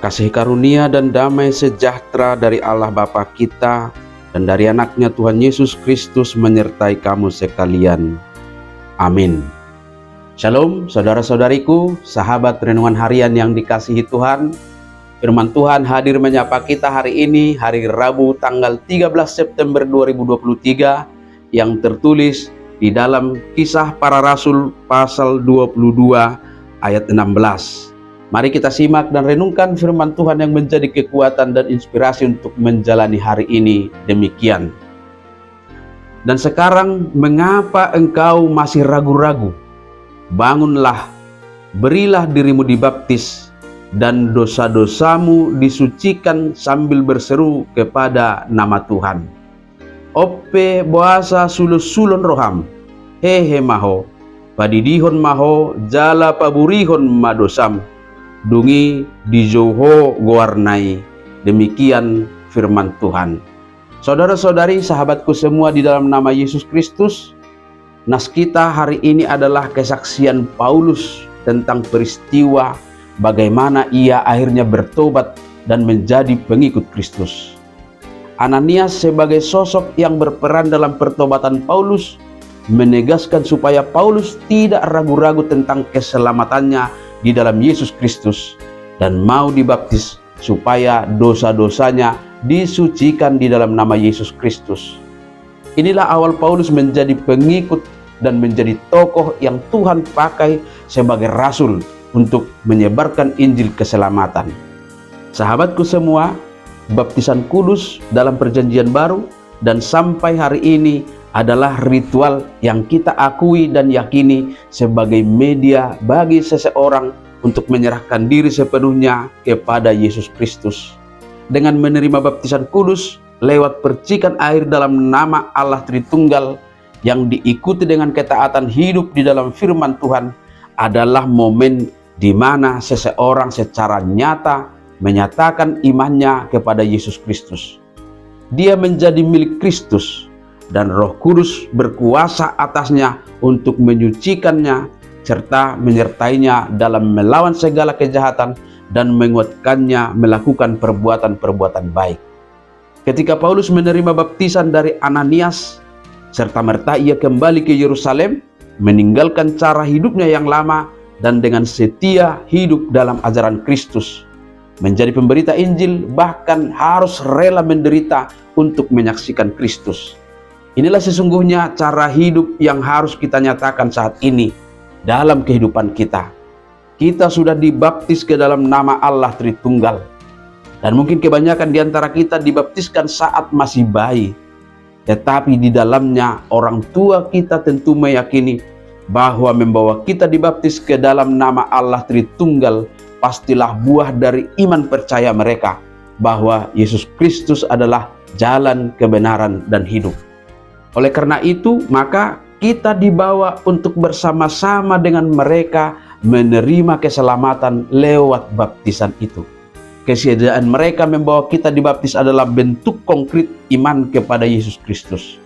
Kasih karunia dan damai sejahtera dari Allah Bapa kita dan dari anaknya Tuhan Yesus Kristus menyertai kamu sekalian. Amin. Shalom saudara-saudariku, sahabat renungan harian yang dikasihi Tuhan. Firman Tuhan hadir menyapa kita hari ini, hari Rabu tanggal 13 September 2023, yang tertulis di dalam Kisah Para Rasul pasal 22 ayat 16. Mari kita simak dan renungkan firman Tuhan yang menjadi kekuatan dan inspirasi untuk menjalani hari ini demikian. Dan sekarang, mengapa engkau masih ragu-ragu? Bangunlah, berilah dirimu dibaptis, dan dosa-dosamu disucikan sambil berseru kepada nama Tuhan. Ope boasa sulus-sulon roham, hehe maho, padidihon maho, jala paburihon madosam, dungi dijoho gowarnai. Demikian firman Tuhan. Saudara-saudari, sahabatku semua di dalam nama Yesus Kristus, nas kita hari ini adalah kesaksian Paulus tentang peristiwa bagaimana ia akhirnya bertobat dan menjadi pengikut Kristus. Ananias sebagai sosok yang berperan dalam pertobatan Paulus menegaskan supaya Paulus tidak ragu-ragu tentang keselamatannya di dalam Yesus Kristus dan mau dibaptis supaya dosa-dosanya disucikan di dalam nama Yesus Kristus. Inilah awal Paulus menjadi pengikut dan menjadi tokoh yang Tuhan pakai sebagai rasul untuk menyebarkan Injil keselamatan. Sahabatku semua, baptisan kudus dalam perjanjian baru dan sampai hari ini adalah ritual yang kita akui dan yakini sebagai media bagi seseorang untuk menyerahkan diri sepenuhnya kepada Yesus Kristus. Dengan menerima baptisan kudus lewat percikan air dalam nama Allah Tritunggal yang diikuti dengan ketaatan hidup di dalam firman Tuhan adalah momen di mana seseorang secara nyata menyatakan imannya kepada Yesus Kristus. Dia menjadi milik Kristus dan Roh Kudus berkuasa atasnya untuk menyucikannya serta menyertainya dalam melawan segala kejahatan dan menguatkannya melakukan perbuatan-perbuatan baik. Ketika Paulus menerima baptisan dari Ananias, serta merta ia kembali ke Yerusalem, meninggalkan cara hidupnya yang lama dan dengan setia hidup dalam ajaran Kristus, menjadi pemberita Injil, bahkan harus rela menderita untuk menyaksikan Kristus. Inilah sesungguhnya cara hidup yang harus kita nyatakan saat ini dalam kehidupan kita. Kita sudah dibaptis ke dalam nama Allah Tritunggal. Dan mungkin kebanyakan di antara kita dibaptiskan saat masih bayi. Tetapi di dalamnya orang tua kita tentu meyakini bahwa membawa kita dibaptis ke dalam nama Allah Tritunggal pastilah buah dari iman percaya mereka bahwa Yesus Kristus adalah jalan kebenaran dan hidup. Oleh karena itu, maka kita dibawa untuk bersama-sama dengan mereka menerima keselamatan lewat baptisan itu. Kesediaan mereka membawa kita dibaptis adalah bentuk konkret iman kepada Yesus Kristus.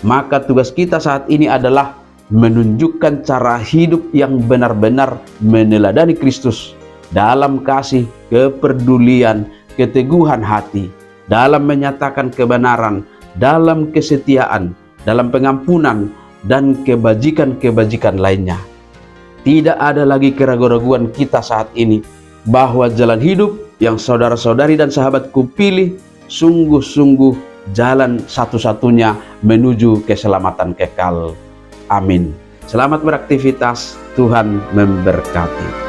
Maka tugas kita saat ini adalah menunjukkan cara hidup yang benar-benar meneladani Kristus dalam kasih, kepedulian, keteguhan hati, dalam menyatakan kebenaran, dalam kesetiaan, dalam pengampunan, dan kebajikan-kebajikan lainnya. Tidak ada lagi keraguan-raguan kita saat ini bahwa jalan hidup yang saudara-saudari dan sahabatku pilih sungguh-sungguh jalan satu-satunya menuju keselamatan kekal. Amin. Selamat beraktivitas, Tuhan memberkati.